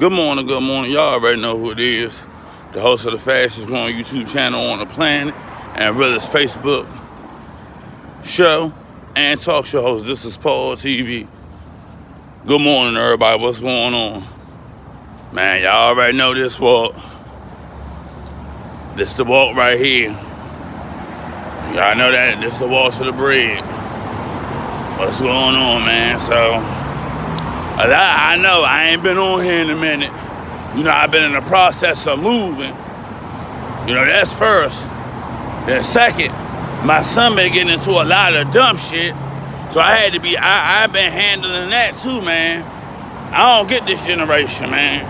Good morning, good morning. Y'all already know who it is. The host of the fastest growing YouTube channel on the planet and realest Facebook show and talk show host. This is Paul TV. Good morning, everybody. What's going on? Man, y'all already know this walk. This the walk right here. Y'all know that. This the walk to the bread. What's going on, man? So, I know I ain't been on here in a minute. You know, I've been in the process of moving. You know, that's first. Then second, my son been getting into a lot of dumb shit. So I had to be, I've been handling that too, man. I don't get this generation, man.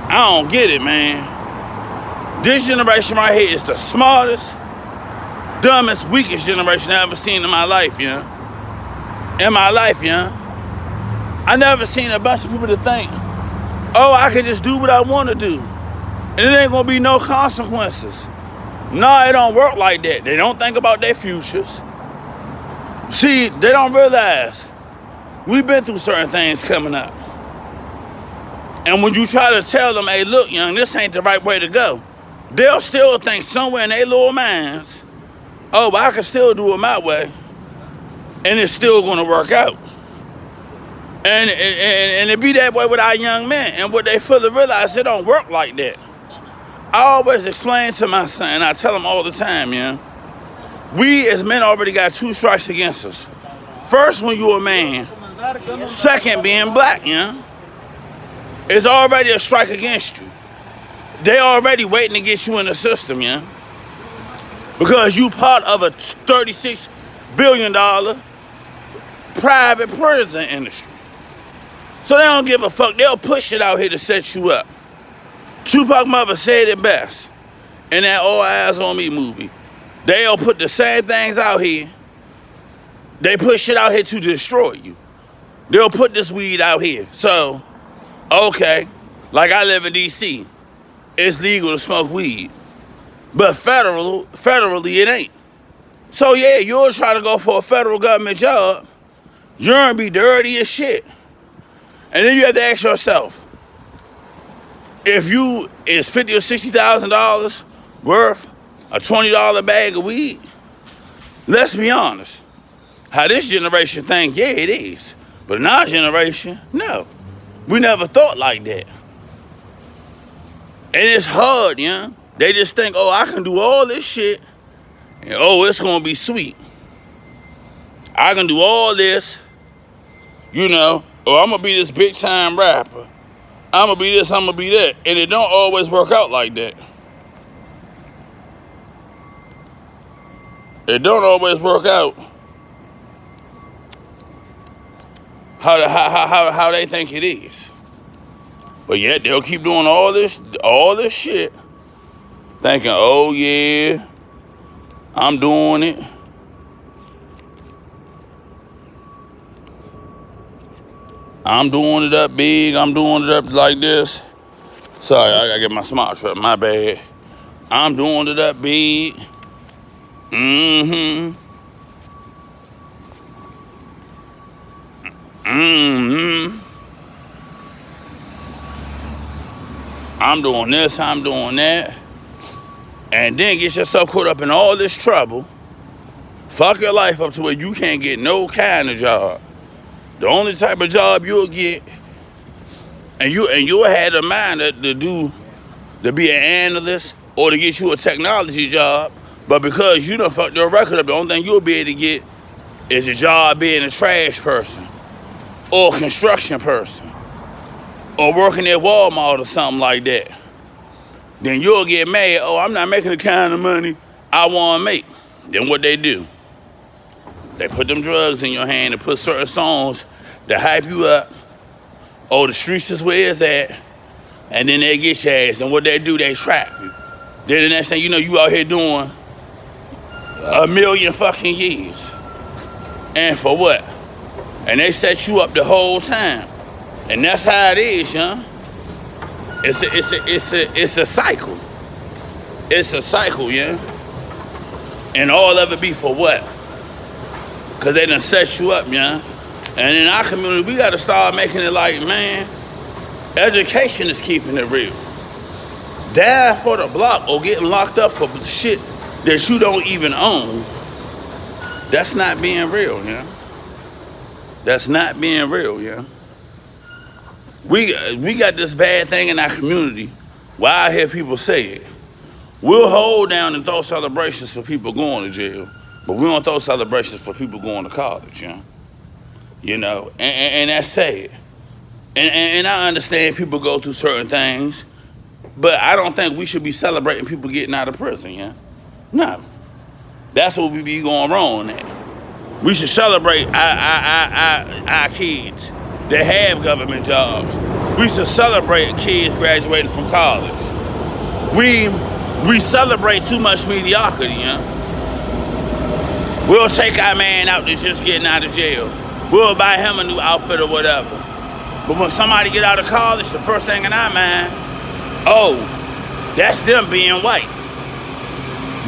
I don't get it, man. This generation right here is the smartest, dumbest, weakest generation I ever seen in my life, yeah. In my life, yeah. I never seen a bunch of people to think, oh, I can just do what I want to do. And it ain't going to be no consequences. No, it don't work like that. They don't think about their futures. See, they don't realize we've been through certain things coming up. And when you try to tell them, hey, look, young, this ain't the right way to go, they'll still think somewhere in their little minds, oh, but I can still do it my way. And it's still going to work out. And it be that way with our young men. And what they fully realize, it don't work like that. I always explain to my son, I tell him all the time, yeah, we as men already got two strikes against us. First, when you're a man. Second, being black, yeah. It's already a strike against you. They already waiting to get you in the system, yeah. Because you part of a $36 billion private prison industry. So they don't give a fuck. They'll push it out here to set you up. Tupac mother said it best in that All Eyes on Me movie. They'll put the same things out here. They push it out here to destroy you. They'll put this weed out here. So, okay, like I live in D.C., it's legal to smoke weed. But federally it ain't. So yeah, you'll try to go for a federal government job. You're gonna be dirty as shit. And then you have to ask yourself, if you is $50,000 or $60,000 worth a $20 bag of weed, let's be honest. How this generation think, yeah, it is. But in our generation, no. We never thought like that. And it's hard, yeah. They just think, oh, I can do all this shit, and oh, it's gonna be sweet. I can do all this, you know, or I'm gonna be this big time rapper. I'm gonna be this, I'm gonna be that. And it don't always work out like that. It don't always work out how they think it is. But yet they'll keep doing all this shit, thinking, oh yeah, I'm doing it. I'm doing it up big. I'm doing it up like this. Sorry, I gotta get my smart truck. My bad. I'm doing it up big. I'm doing this. I'm doing that. And then get yourself caught up in all this trouble. Fuck your life up to where you can't get no kind of job. The only type of job you'll get, and you'll have the mind to be an analyst or to get you a technology job, but because you done fucked your record up, the only thing you'll be able to get is a job being a trash person, or a construction person, or working at Walmart or something like that. Then you'll get mad, oh, I'm not making the kind of money I want to make. Then what they do? They put them drugs in your hand and put certain songs to hype you up. Oh, the streets is where it's at. And then they get your ass. And what they do, they trap you. Then the next thing you know, you out here doing a million fucking years. And for what? And they set you up the whole time. And that's how it is, huh? It's a cycle. It's a cycle, yeah? And all of it be for what? Because they done set you up, yeah? And in our community, we got to start making it like, man, Education is keeping it real. Dying for the block or getting locked up for shit that you don't even own, that's not being real, yeah. That's not being real, yeah. We got this bad thing in our community. Why I hear people say it. We'll hold down and throw celebrations for people going to jail, but we don't throw celebrations for people going to college, yeah. You know, and that's sad. And I understand people go through certain things, but I don't think we should be celebrating people getting out of prison, yeah? No. That's what we be going wrong at. We should celebrate our kids that have government jobs. We should celebrate kids graduating from college. We celebrate too much mediocrity, yeah? We'll take our man out that's just getting out of jail. We'll buy him a new outfit or whatever. But when somebody get out of college, the first thing in our mind, oh, that's them being white.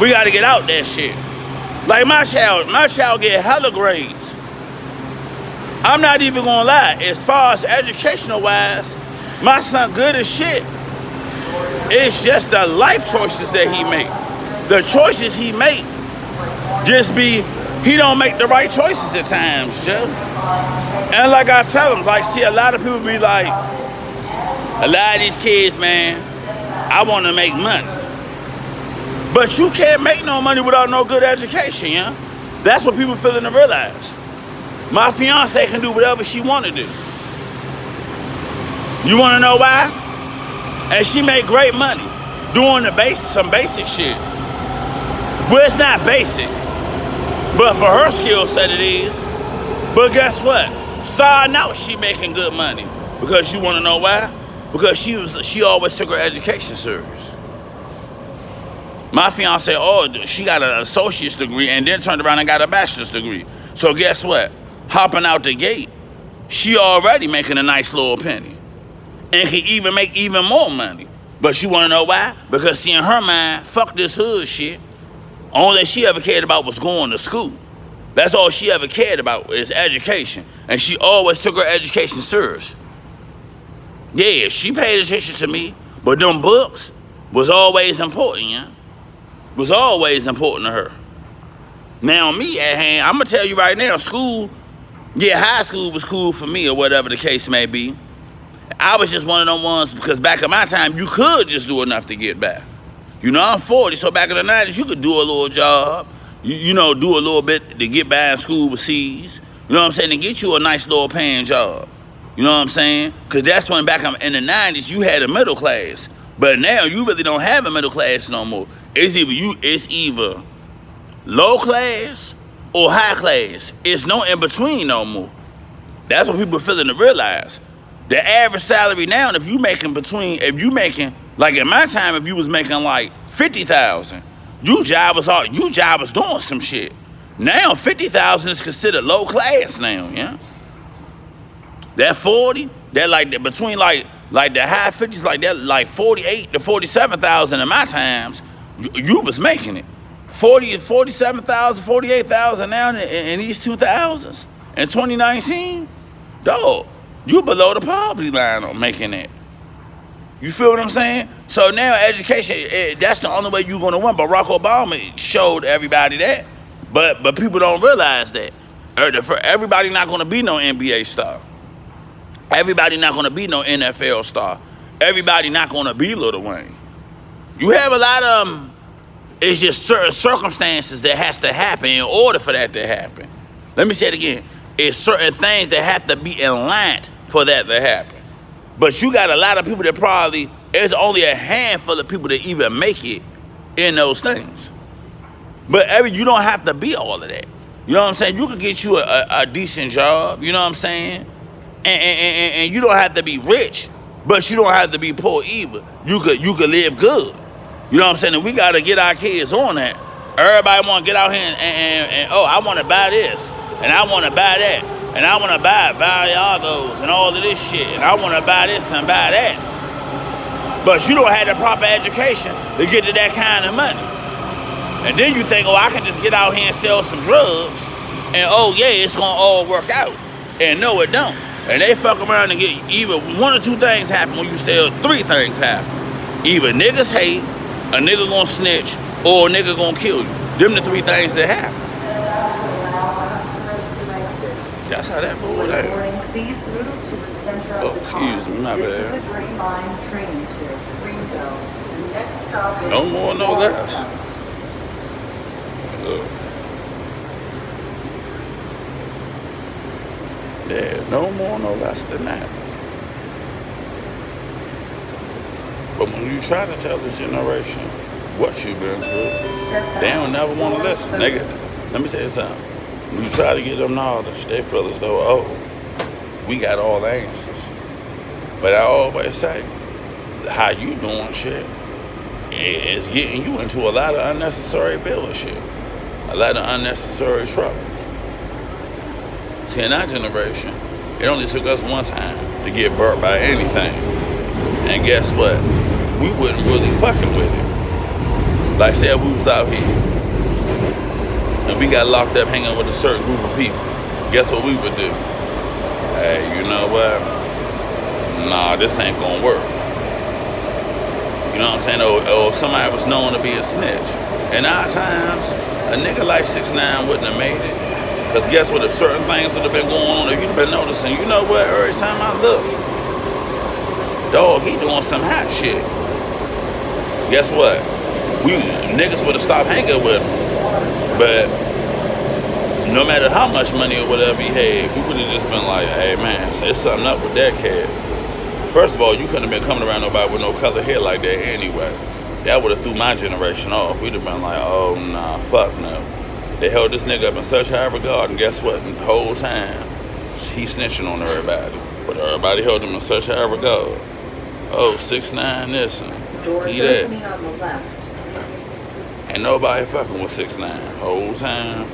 We gotta get out that shit. Like my child get hella grades. I'm not even gonna lie, as far as educational wise, my son good as shit. It's just the life choices that he make. The choices he make just be, he don't make the right choices at times, Joe. And like I tell him, like, see, a lot of people be like, a lot of these kids, man, I want to make money. But you can't make no money without no good education, yeah? That's what people failing to realize. My fiance can do whatever she want to do. You want to know why? And she make great money doing some basic shit. Well, it's not basic, but for her skill set it is. But guess what? Starting out, she making good money. Because you want to know why? Because she always took her education serious. My fiance, she got an associate's degree and then turned around and got a bachelor's degree. So guess what? Hopping out the gate, she already making a nice little penny. And can even make even more money. But you want to know why? Because see, in her mind, fuck this hood shit. All that she ever cared about was going to school. That's all she ever cared about is education. And she always took her education serious. Yeah, she paid attention to me, but them books was always important, yeah? Was always important to her. Now me at hand, I'm gonna tell you right now, school, yeah, high school was cool for me or whatever the case may be. I was just one of them ones because back in my time, you could just do enough to get by. You know, I'm 40, so back in the 90s, you could do a little job, you know, do a little bit to get by in school with C's. You know what I'm saying? To get you a nice little paying job. You know what I'm saying? Because that's when back in the 90s, you had a middle class. But now, you really don't have a middle class no more. It's either low class or high class. It's no in between no more. That's what people are feeling to realize. The average salary now, if you making, like in my time, if you was making like 50,000, your job was doing some shit. Now 50,000 is considered low class now, yeah? That 40, that like between like the high 50s, like that, like 48 to 47,000 in my times, you was making it. 47,000, 48,000 now in these 2000s. In 2019, dog, you below the poverty line on making that. You feel what I'm saying? So now education, that's the only way you're gonna win. Barack Obama showed everybody that. But people don't realize that. Everybody not gonna be no NBA star. Everybody not gonna be no NFL star. Everybody not gonna be Lil Wayne. You have a lot of them. It's just certain circumstances that has to happen in order for that to happen. Let me say it again. It's certain things that have to be in line for that to happen. But you got a lot of people that probably, there's only a handful of people that even make it in those things. But you don't have to be all of that. You know what I'm saying? You could get you a decent job, you know what I'm saying? And you don't have to be rich, but you don't have to be poor either. You could live good. You know what I'm saying? And we got to get our kids on that. Everybody want to get out here and I want to buy this, and I want to buy that, and I want to buy Valiagos and all of this shit, and I want to buy this and buy that. But you don't have the proper education to get to that kind of money. And then you think, I can just get out here and sell some drugs, and yeah, it's going to all work out. And no, it don't. And they fuck around and get either one or two things happen when you sell, three things happen. Either niggas hate, a nigga gonna snitch, or a nigga gonna kill you. Them the three things that happen. That's how that boy that. Please move to the center Oh, of the excuse me, my This bad. is a Green Line train to Greenbelt. The next stop is No more, no less. Waterfront. Look. Yeah, no more, no less than that. But when you try to tell this generation what you've been through, they don't never want to listen. Nigga, let me tell you something. When you try to get them knowledge, they feel as though, oh, we got all the answers. But I always say, how you doing shit is getting you into a lot of unnecessary bullshit. A lot of unnecessary trouble. See, in our generation, it only took us one time to get burnt by anything. And guess what? We wasn't really fucking with it. Like, say we was out here and we got locked up hanging with a certain group of people. Guess what we would do? Hey, you know what? Nah, this ain't gonna work. You know what I'm saying? Or if somebody was known to be a snitch. In our times, a nigga like 6ix9ine wouldn't have made it. Because guess what? If certain things would have been going on, if you'd have been noticing, you know what? Every time I look, dog, he doing some hot shit. Guess what? We niggas would have stopped hanging with him. But no matter how much money or whatever he had, we would have just been like, hey man, there's something up with that cat. First of all, you couldn't have been coming around nobody with no colored hair like that anyway. That would have threw my generation off. We'd have been like, oh nah, fuck no. They held this nigga up in such high regard, and guess what? The whole time, he snitching on everybody. But everybody held him in such high regard. Oh, 6ix9ine this and he that. Opening on the left. Ain't nobody fucking with 6ix9ine. Whole time,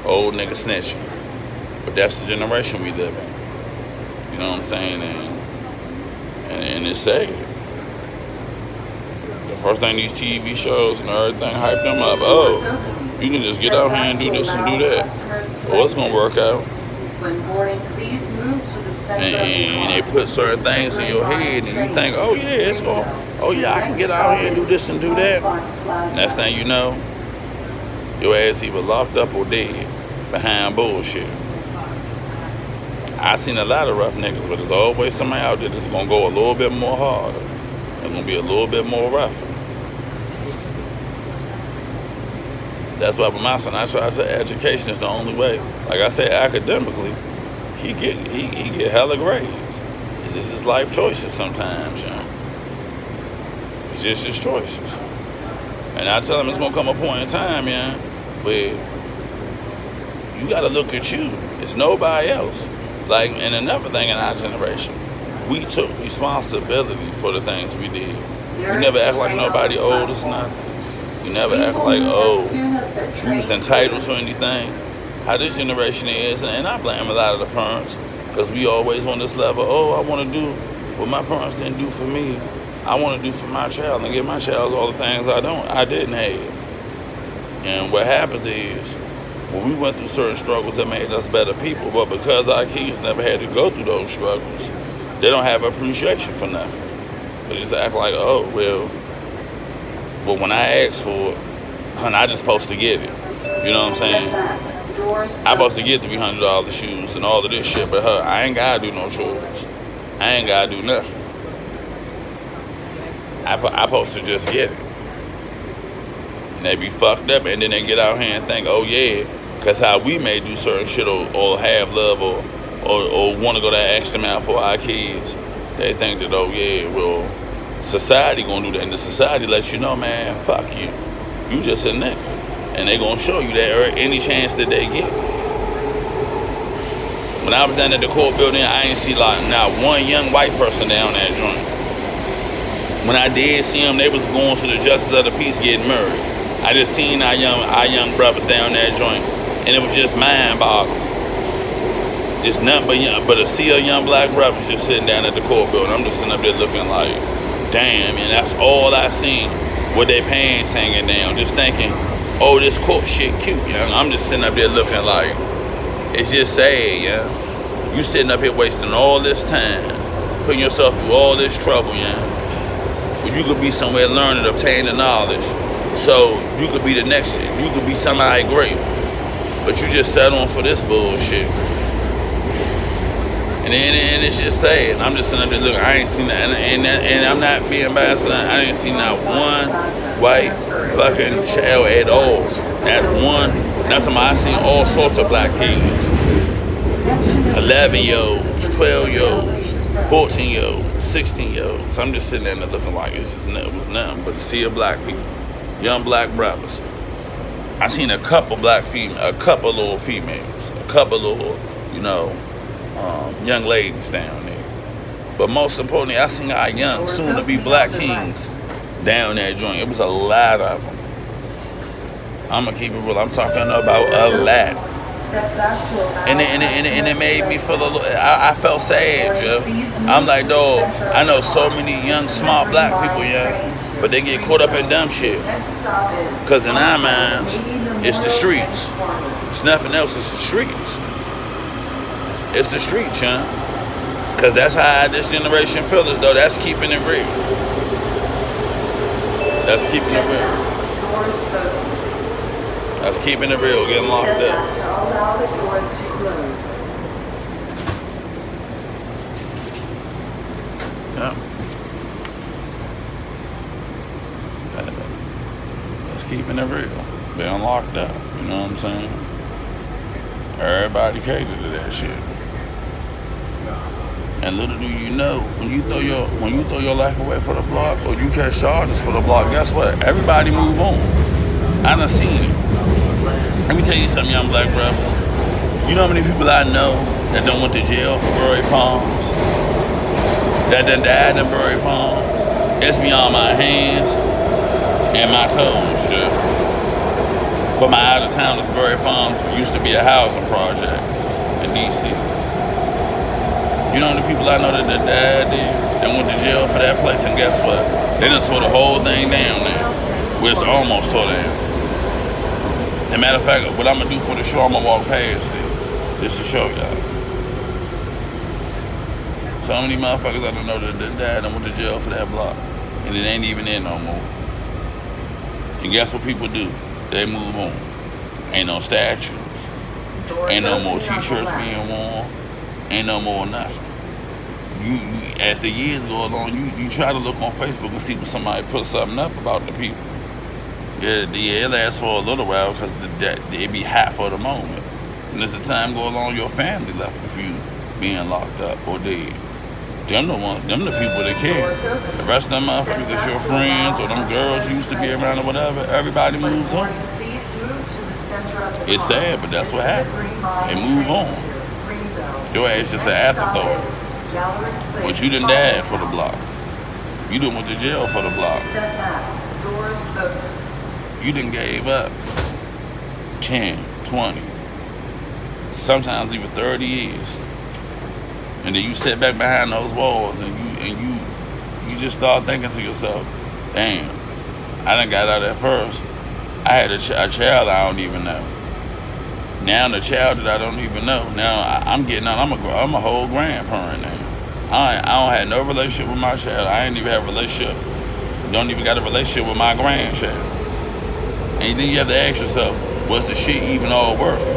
old nigga snitching. But that's the generation we live in. You know what I'm saying? And it's sad. The first thing these TV shows and everything hype them up. Oh, you can just get out here and do this and do that. Well, it's gonna work out. When boarding, please move to the center of the And they put certain things in your head and you think, oh yeah, it's going, oh yeah, I can get out here and do this and do that. Next thing you know, your ass either locked up or dead behind bullshit. I seen a lot of rough niggas, but there's always somebody out there that's gonna go a little bit more harder. It's gonna be a little bit more rougher. That's why with my son, I try to say education is the only way. Like I said, academically, he get hella grades. It's just his life choices sometimes, you know. It's just his choices. And I tell him it's gonna come a point in time, yeah, where you gotta look at you. It's nobody else. Like, and another thing in our generation, we took responsibility for the things we did. We never act like nobody owed us nothing. We never act like, oh, we was entitled to anything. How this generation is, and I blame a lot of the parents, because we always on this level, oh, I want to do what my parents didn't do for me. I want to do for my child and give my child all the things I didn't have. And what happens is, when we went through certain struggles that made us better people, but because our kids never had to go through those struggles, they don't have appreciation for nothing. They just act like, oh, well, when I asked for it, honey, I just supposed to get it. You know what I'm saying? I'm supposed to get $300 shoes and all of this shit, but I ain't gotta do no chores. I ain't gotta do nothing. I supposed to just get it. And they be fucked up, and then they get out here and think, oh yeah, because how we may do certain shit or have love or want to go that extra mile for our kids, they think that, oh yeah, well, society gonna do that. And the society lets you know, man, fuck you. You just a nigga. And they gonna show you that any chance that they get. When I was down at the court building, I ain't see like not one young white person down that joint. When I did see them, they was going to the justice of the peace getting murdered. I just seen our young brothers down that joint, and it was just mind-boggling. Just nothing but a sea of young black brothers just sitting down at the court building. I'm just sitting up there looking like, damn, and that's all I seen with their pants hanging down. Just thinking, oh, this court shit cute, young. I'm just sitting up there looking like, it's just sad, yeah. You sitting up here wasting all this time, putting yourself through all this trouble, yeah. But you could be somewhere learning, obtaining knowledge. So you could be the next, you could be somebody great. But you just settled for this bullshit. And it's just sad. I'm just sitting there looking, I ain't seen that, and I'm not being biased, I ain't seen not one white fucking child at all. Not one, not talking about, I seen all sorts of black kids. 11-year-olds, 12-year-olds, 14-year-olds, 16-year-olds. I'm just sitting there looking like it was nothing but a sea of black people, young black brothers. I seen a couple little females, a couple little, young ladies down there. But most importantly, I seen our young, soon-to-be black kings down that joint. It was a lot of them. I'm gonna keep it real. I'm talking about a lot. And it made me feel a little, I felt sad, yo. I'm like, dog, I know so many young, smart black people, yeah, but they get caught up in dumb shit. Because in our minds, it's the streets. It's nothing else, it's the streets. It's the streets, yeah. Because that's how this generation feels, as though that's keeping it real. That's keeping it real. That's keeping it real, getting locked up. Allow the doors to close. Yeah. That's keeping it real. Being locked up, you know what I'm saying? Everybody catered to that shit. And little do you know, when you throw your life away for the block, or you catch charges for the block, guess what? Everybody move on. I done seen it. Let me tell you something, young black brothers. You know how many people I know that done went to jail for Bury Farms? That done died in Bury Farms? It's beyond my hands and my toes, yeah. For my out-of-towners, Bury Farms used to be a housing project in D.C. You know the people I know that died there, that went to jail for that place, and guess what? They done tore the whole thing down there. Well, it's almost tore down. As a matter of fact, what I'm gonna do for the show, I'm gonna walk past it, just to show y'all. So many motherfuckers I don't know that died and went to jail for that block, and it ain't even there no more. And guess what people do? They move on. Ain't no statues. Ain't no more t-shirts being worn. Ain't no more nothing. You as the years go along, you try to look on Facebook and see if somebody put something up about the people. Yeah, it lasts for a little while because it be hot for the moment. And as the time go along, your family left with you being locked up or dead. Them the people that care. The rest of them motherfuckers that's your friends or them girls you used to be around or whatever, everybody moves on. It's sad, but that's what happened. They move on. Your ass just an afterthought. But you done died for the block. You done went to jail for the block. You done gave up 10, 20, sometimes even 30 years. And then you sit back behind those walls and you just start thinking to yourself, damn, I done got out at first. I had a child I don't even know. Now the child that I don't even know. Now I'm getting out. I'm a whole grandparent now. I don't have no relationship with my child. I ain't even have a relationship. Don't even got a relationship with my grandchild. And then you have to ask yourself, was the shit even all worth it?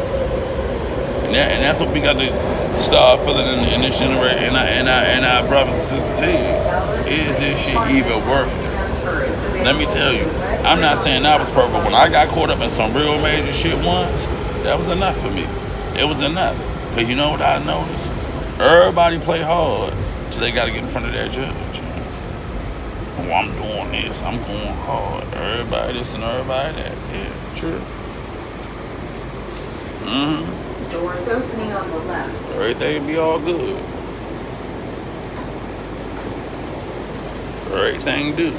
And that's what we got to start feeling in this generation, and our brothers and sisters here. Is this shit even worth it? Let me tell you, I'm not saying that was perfect. When I got caught up in some real major shit once, that was enough for me. It was enough. Because you know what I noticed? Everybody play hard till they got to get in front of that judge. Oh, I'm doing this. I'm going hard. Everybody this and everybody that. Yeah, true. Mm-hmm. Doors opening on the left. Everything will be all good. Everything do.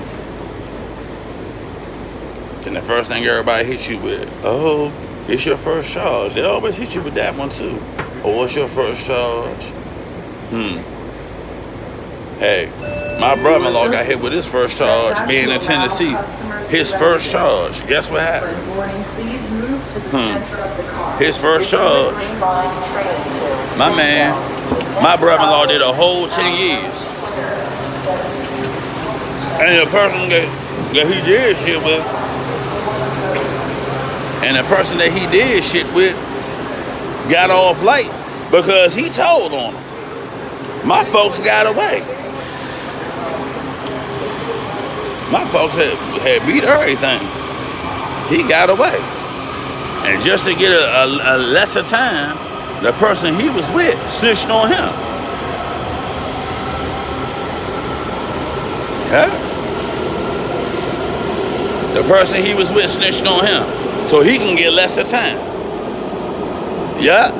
Then the first thing everybody hits you with, oh, it's your first charge. They always hit you with that one too. Oh, what's your first charge? Hey, my brother-in-law got hit with his first charge being in Tennessee. His first charge. Guess what happened? His first charge. My man My brother-in-law did a whole 10 years. And the person that he did shit with, and the person that he did shit with got off light because he told on them. My folks got away. My folks had beat everything. He got away. And just to get a lesser time, the person he was with snitched on him. Yeah. The person he was with snitched on him. So he can get lesser time. Yeah.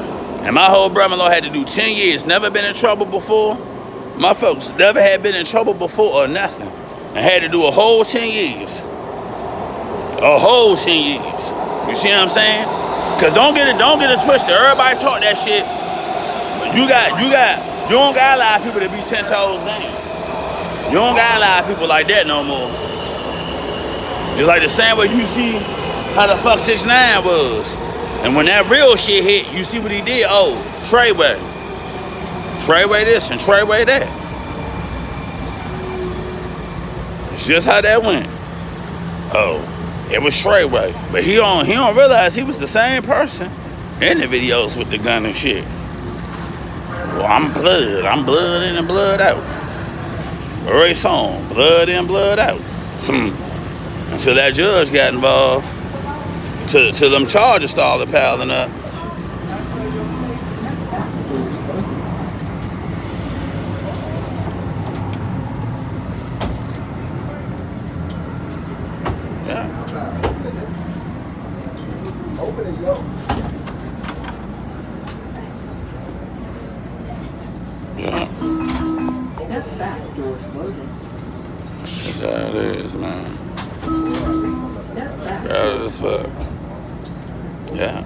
And my whole brother-in-law had to do 10 years. Never been in trouble before. My folks never had been in trouble before or nothing. And had to do a whole 10 years. A whole 10 years. You see what I'm saying? Cause don't get it twisted. Everybody talk that shit. You don't got a lot of people that be 10 toes down. You don't got a lot of people like that no more. Just like the same way you see how the fuck 6ix9ine was. And when that real shit hit, you see what he did. Oh, Treyway. Treyway this and Treyway that. It's just how that went. Oh, it was Treyway. But he don't realize he was the same person in the videos with the gun and shit. Well, I'm blood in and blood out. Very song, blood in, blood out. Until that judge got involved. Till them charges started piling up. Yeah. Yeah. That's how it is, man. Proud as fuck. Yeah.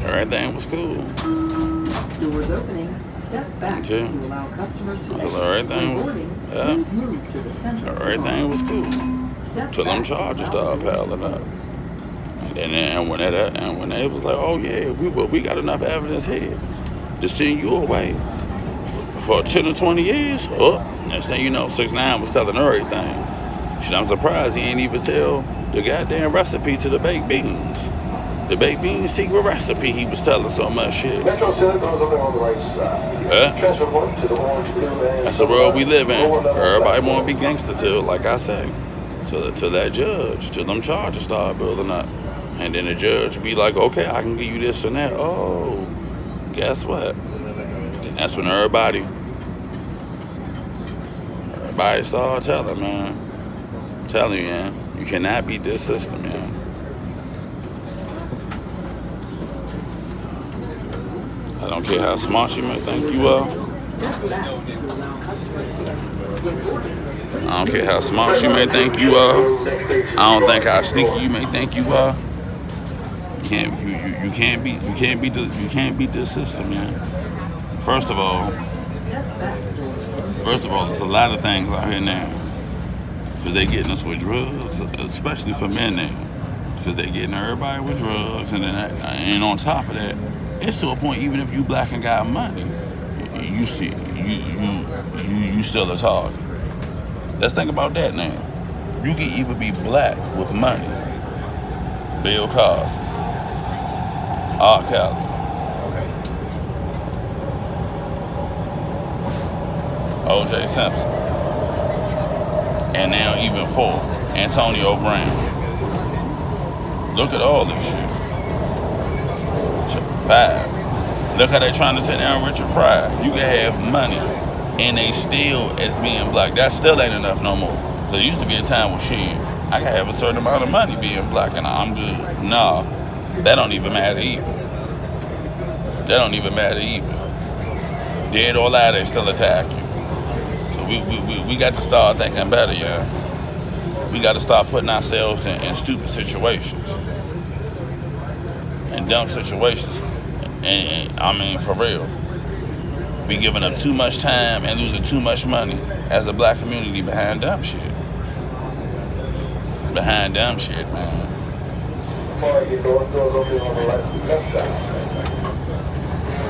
Everything was cool. Doors opening. Step back to allow customers to everything was, everything was cool. Till them charges started piling up. And when they was like, oh yeah, we got enough evidence here to send you away for 10 or 20 years. Oh, next thing you know, 6ix9ine was telling everything. Shit, I'm surprised he ain't even tell the goddamn recipe to the baked beans. The baked beans secret recipe, he was telling so much shit. Metro Center goes over on the right side. Transfer point to the orange, blue, and that's the world we live in. Everybody want to be gangster till, like I say. Till that judge, till them charges start building up. And then the judge be like, okay, I can give you this and that. Oh, guess what? And that's when everybody start telling, man. I'm telling you, man, you cannot beat this system, man. I don't care how smart you may think you are. I don't care how smart you may think you are. I don't think how sneaky you may think you are. You can't beat this system, man. First of all, there's a lot of things out here now. Because they getting us with drugs, especially for men now. Because they getting everybody with drugs, and on top of that, it's to a point, even if you black and got money, you still a target. Let's think about that now. You can even be black with money. Bill Cosby, R. Kelly, O.J. Simpson, and now even fourth, Antonio Brown. Look at all this shit. 5. Look how they trying to take down Richard Pryor. You can have money and they still as being black. That still ain't enough no more. There used to be a time with shit, I can have a certain amount of money being black and I'm good. No, that don't even matter either. That don't even matter either. Dead or alive, they still attack you. So we got to start thinking better, yeah. We got to start putting ourselves in stupid situations. In dumb situations. And I mean, for real. We giving up too much time and losing too much money as a black community behind dumb shit. Behind dumb shit, man.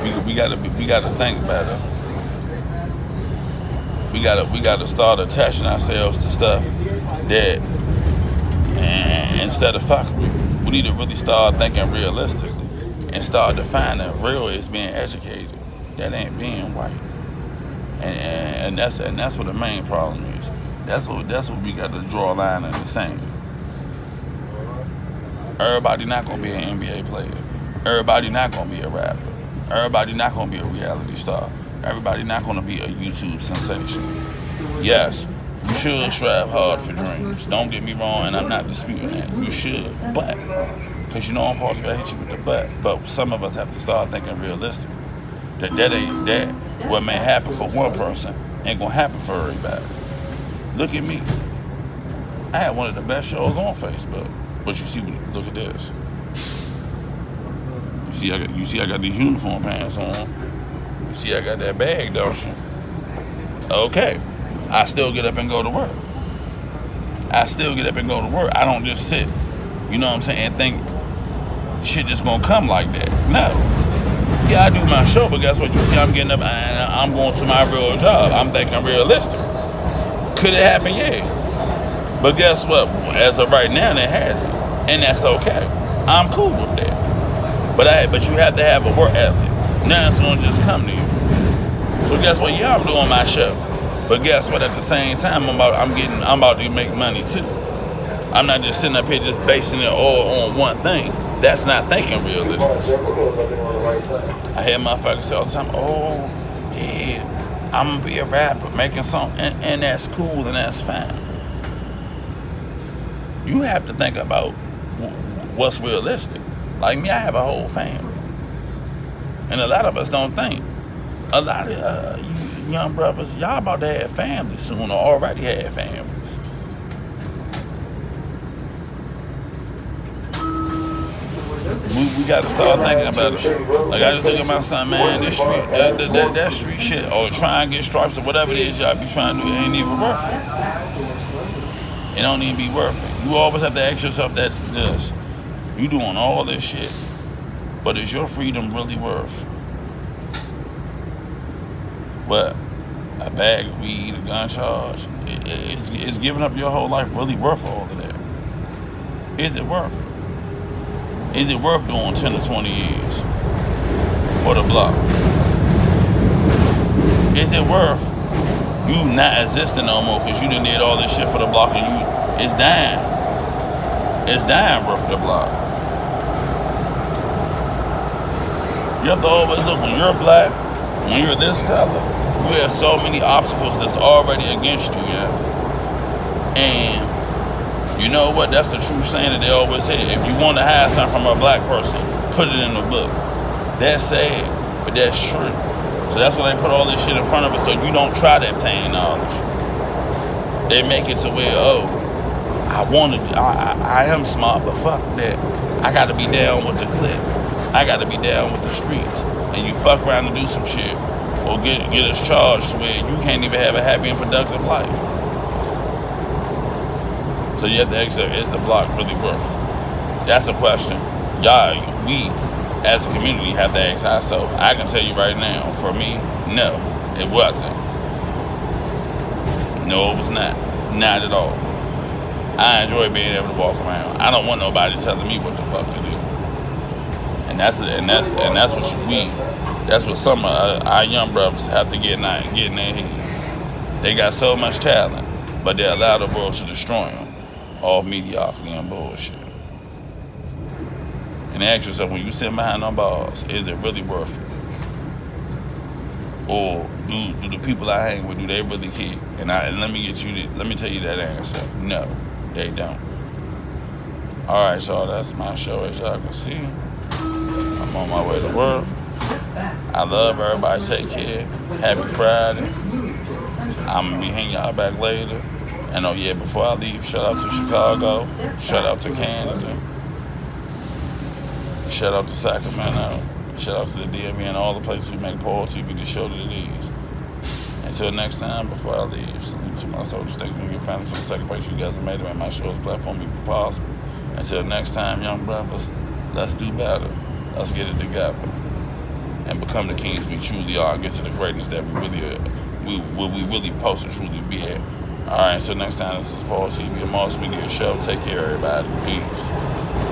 We gotta think better. We gotta start attaching ourselves to stuff that, and instead of fuck, we need to really start thinking realistically and start defining real as being educated. That ain't being white. And that's what the main problem is. That's what we got to draw a line in the sand. Everybody not gonna be an NBA player. Everybody not gonna be a rapper. Everybody not gonna be a reality star. Everybody not gonna be a YouTube sensation. Yes, you should strive hard for dreams. Don't get me wrong, and I'm not disputing that. You should, but because you know I'm supposed to hit you with the but some of us have to start thinking realistically. That ain't that. What may happen for one person ain't gonna happen for everybody. Look at me. I had one of the best shows on Facebook, but you see, look at this. You see, I got these uniform pants on. You see, I got that bag, don't you? Okay, I still get up and go to work. I don't just sit, you know what I'm saying, and think shit just gonna come like that. No. Yeah, I do my show, but guess what? You see, I'm getting up and I'm going to my real job. I'm thinking realistic. Could it happen? Yeah. But guess what? As of right now, it hasn't, and that's okay. I'm cool with that. But you have to have a work ethic. Now it's gonna just come to you. So guess what? Yeah, I'm doing my show. But guess what? At the same time, I'm about to make money too. I'm not just sitting up here just basing it all on one thing. That's not thinking realistic. I hear motherfuckers say all the time, oh, yeah, I'm gonna be a rapper, making something, and that's cool and that's fine. You have to think about what's realistic. Like me, I have a whole family. And a lot of us don't think. A lot of you young brothers, y'all about to have families soon or already have families. We got to start thinking about it. Like I just look at my son, man, this street, that street shit, or try and get stripes or whatever it is y'all be trying to do, it ain't even worth it. It don't even be worth it. You always have to ask yourself this. You doing all this shit, but is your freedom really worth what? A bag of weed, a gun charge? Is giving up your whole life really worth all of that? Is it worth it? Is it worth doing 10 or 20 years for the block? Is it worth you not existing no more because you done did all this shit for the block and it's dying? It's dying worth the block. You have to always look, when you're black, when you're this color, you have so many obstacles that's already against you, yeah? And you know what? That's the true saying that they always say. If you want to hide something from a black person, put it in the book. That's sad, but that's true. So that's why they put all this shit in front of us so you don't try to obtain knowledge. They make it to where, I am smart, but fuck that. I got to be down with the clip. I got to be down with the streets. And you fuck around and do some shit or get us charged where you can't even have a happy and productive life. So you have to ask, is the block really worth it? That's a question. Y'all, we as a community have to ask ourselves. I can tell you right now, for me, no, it wasn't. No, it was not. Not at all. I enjoy being able to walk around. I don't want nobody telling me what the fuck to do. And that's what some of our young brothers have to get in their head. They got so much talent, but they allow the world to destroy them. All mediocrity and bullshit. And ask yourself, when you sit behind them bars, is it really worth it? Or do the people I hang with, do they really care? And let me tell you that answer. No, they don't. All right, y'all, that's my show. As y'all can see, I'm on my way to work. I love everybody. Take care. Happy Friday. I'm gonna be hitting y'all back later. And before I leave, shout out to Chicago, shout out to Canada, shout out to Sacramento, shout out to the DMV and all the places who make Paul TV the show that it is. Until next time, before I leave, salute to my soldiers, thank you and your family for the sacrifice you guys have made to make my show's platform even possible. Until next time, young brothers, let's do better. Let's get it together. and become the kings we truly are, and get to the greatness that we really supposed to truly be at. All right, so next time, this is Paul TV, Moss Media Show. Take care, everybody. Peace.